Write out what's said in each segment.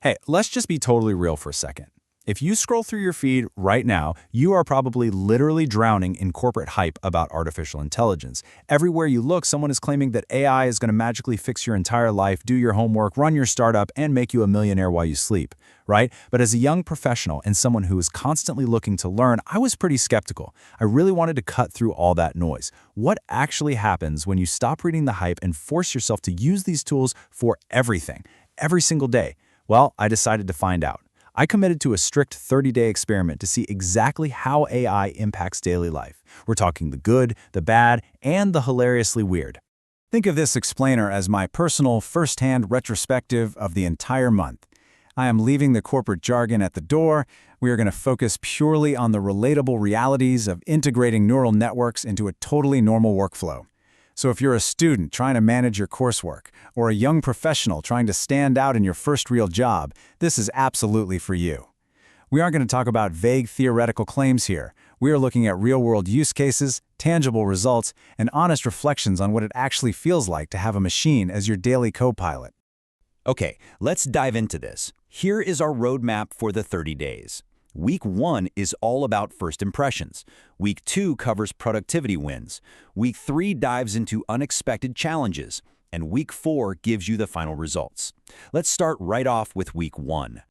Hey, let's just be totally real for a second. If you scroll through your feed right now, you are probably literally drowning in corporate hype about artificial intelligence. Everywhere you look, someone is claiming that AI is going to magically fix your entire life, do your homework, run your startup, and make you a millionaire while you sleep, right? But as a young professional and someone who is constantly looking to learn, I was pretty skeptical. I really wanted to cut through all that noise. What actually happens when you stop reading the hype and force yourself to use these tools for everything, every single day? Well, I decided to find out. I committed to a strict 30-day experiment to see exactly how AI impacts daily life. We're talking the good, the bad, and the hilariously weird. Think of this explainer as my personal first-hand retrospective of the entire month. I am leaving the corporate jargon at the door. We are going to focus purely on the relatable realities of integrating neural networks into a totally normal workflow. So if you're a student trying to manage your coursework, or a young professional trying to stand out in your first real job, this is absolutely for you. We aren't going to talk about vague theoretical claims here. We are looking at real-world use cases, tangible results, and honest reflections on what it actually feels like to have a machine as your daily co-pilot. Okay, let's dive into this. Here is our roadmap for the 30 days. Week 1 is all about first impressions. Week 2 covers productivity wins. Week 3 dives into unexpected challenges. And Week 4 gives you the final results. Let's start right off with Week 1.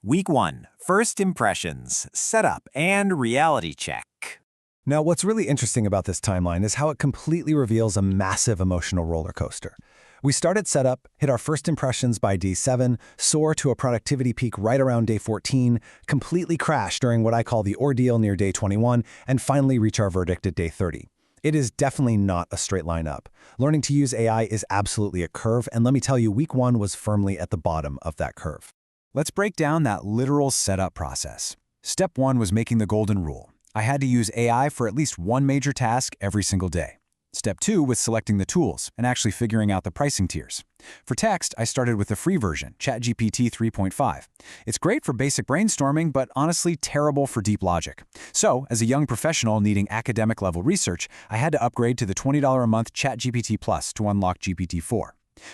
Week 1, First Impressions, Setup, and Reality Check. Now, what's really interesting about this timeline is how it completely reveals a massive emotional roller coaster. We start at setup, hit our first impressions by day 7, soar to a productivity peak right around day 14, completely crash during what I call the ordeal near day 21, and finally reach our verdict at day 30. It is definitely not a straight line up. Learning to use AI is absolutely a curve, and let me tell you, week 1 was firmly at the bottom of that curve. Let's break down that literal setup process. Step 1 was making the golden rule. I had to use AI for at least one major task every single day. Step 2 was selecting the tools and actually figuring out the pricing tiers. For text, I started with the free version, ChatGPT 3.5. It's great for basic brainstorming, but honestly terrible for deep logic. So, as a young professional needing academic-level research, I had to upgrade to the $20 a month ChatGPT Plus to unlock GPT-4.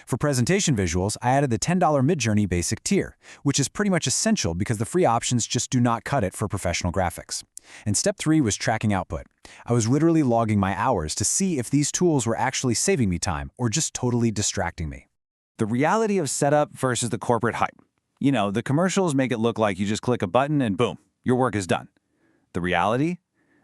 For presentation visuals, I added the $10 Midjourney basic tier, which is pretty much essential because the free options just do not cut it for professional graphics. And step 3 was tracking output. I was literally logging my hours to see if these tools were actually saving me time or just totally distracting me. The reality of setup versus the corporate hype. You know, the commercials make it look like you just click a button and boom, your work is done. The reality?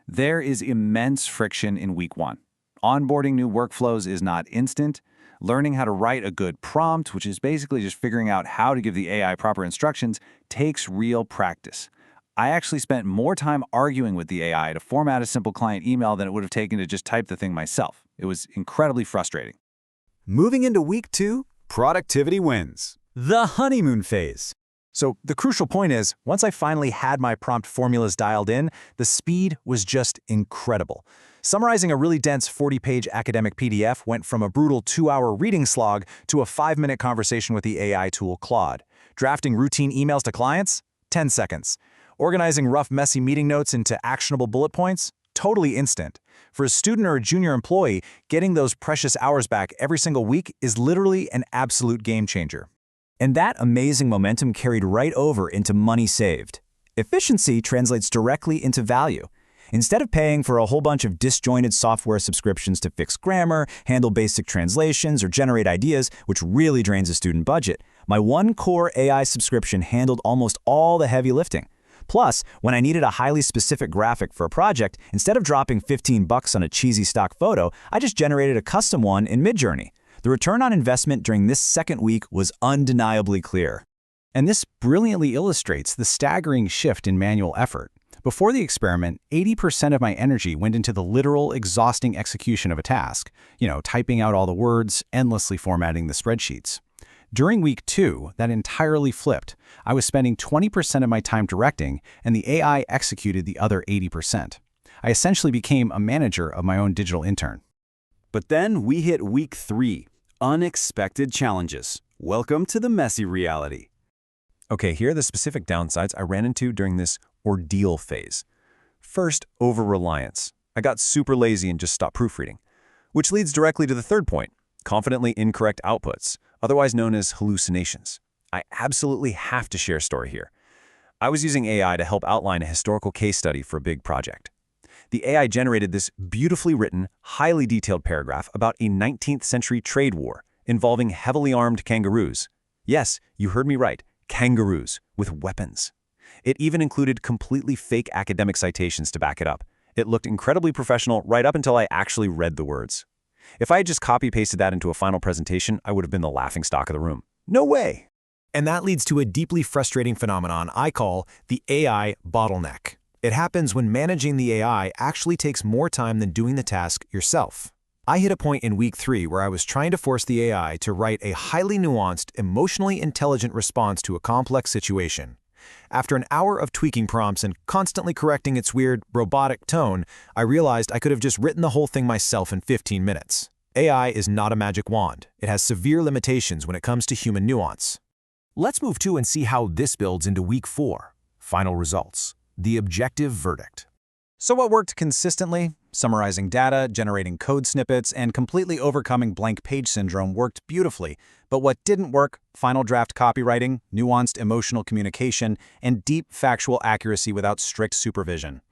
There is immense friction in week 1. Onboarding new workflows is not instant. Learning how to write a good prompt, which is basically just figuring out how to give the AI proper instructions, takes real practice. I actually spent more time arguing with the AI to format a simple client email than it would have taken to just type the thing myself. It was incredibly frustrating. Moving into Week 2, Productivity Wins. The honeymoon phase. So the crucial point is, once I finally had my prompt formulas dialed in, the speed was just incredible. Summarizing a really dense 40-page academic PDF went from a brutal 2-hour reading slog to a 5-minute conversation with the AI tool Claude. Drafting routine emails to clients? 10 seconds. Organizing rough, messy meeting notes into actionable bullet points? Totally instant. For a student or a junior employee, getting those precious hours back every single week is literally an absolute game changer. And that amazing momentum carried right over into money saved. Efficiency translates directly into value. Instead of paying for a whole bunch of disjointed software subscriptions to fix grammar, handle basic translations, or generate ideas, which really drains a student budget, my one core AI subscription handled almost all the heavy lifting. Plus, when I needed a highly specific graphic for a project, instead of dropping $15 on a cheesy stock photo, I just generated a custom one in Midjourney. The return on investment during this second week was undeniably clear. And this brilliantly illustrates the staggering shift in manual effort. Before the experiment, 80% of my energy went into the literal, exhausting execution of a task, typing out all the words, endlessly formatting the spreadsheets. During week 2, that entirely flipped. I was spending 20% of my time directing, and the AI executed the other 80%. I essentially became a manager of my own digital intern. But then we hit Week 3, Unexpected Challenges. Welcome to the messy reality. Okay, here are the specific downsides I ran into during this ordeal phase. First, over-reliance. I got super lazy and just stopped proofreading. Which leads directly to the third point, confidently incorrect outputs, otherwise known as hallucinations. I absolutely have to share a story here. I was using AI to help outline a historical case study for a big project. The AI generated this beautifully written, highly detailed paragraph about a 19th century trade war involving heavily armed kangaroos. Yes, you heard me right, kangaroos with weapons. It even included completely fake academic citations to back it up. It looked incredibly professional right up until I actually read the words. If I had just copy-pasted that into a final presentation, I would have been the laughingstock of the room. No way! And that leads to a deeply frustrating phenomenon I call the AI bottleneck. It happens when managing the AI actually takes more time than doing the task yourself. I hit a point in week 3 where I was trying to force the AI to write a highly nuanced, emotionally intelligent response to a complex situation. After an hour of tweaking prompts and constantly correcting its weird, robotic tone, I realized I could have just written the whole thing myself in 15 minutes. AI is not a magic wand. It has severe limitations when it comes to human nuance. Let's move to and see how this builds into week 4. Final results. The objective verdict. So what worked consistently? Summarizing data, generating code snippets, and completely overcoming blank page syndrome worked beautifully. But what didn't work? Final draft copywriting, nuanced emotional communication, and deep factual accuracy without strict supervision.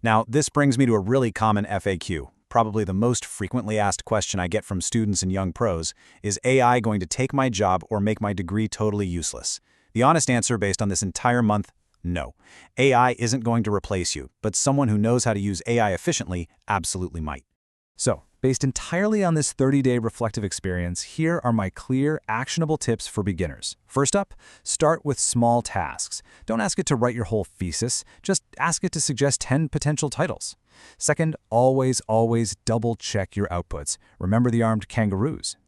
Now, this brings me to a really common FAQ. Probably the most frequently asked question I get from students and young pros is AI going to take my job or make my degree totally useless? The honest answer based on this entire month: no. AI isn't going to replace you, but someone who knows how to use AI efficiently absolutely might. So, based entirely on this 30-day reflective experience, here are my clear, actionable tips for beginners. First up, start with small tasks. Don't ask it to write your whole thesis, just ask it to suggest 10 potential titles. Second, always double-check your outputs. Remember the armed kangaroos.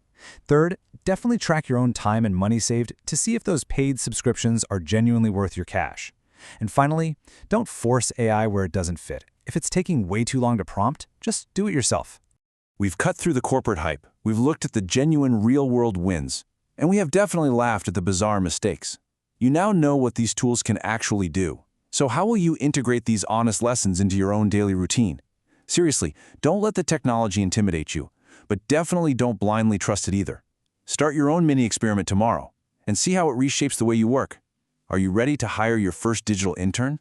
Third, definitely track your own time and money saved to see if those paid subscriptions are genuinely worth your cash. And finally, don't force AI where it doesn't fit. If it's taking way too long to prompt, just do it yourself. We've cut through the corporate hype, we've looked at the genuine real-world wins, and we have definitely laughed at the bizarre mistakes. You now know what these tools can actually do. So how will you integrate these honest lessons into your own daily routine? Seriously, don't let the technology intimidate you, but definitely don't blindly trust it either. Start your own mini-experiment tomorrow and see how it reshapes the way you work. Are you ready to hire your first digital intern?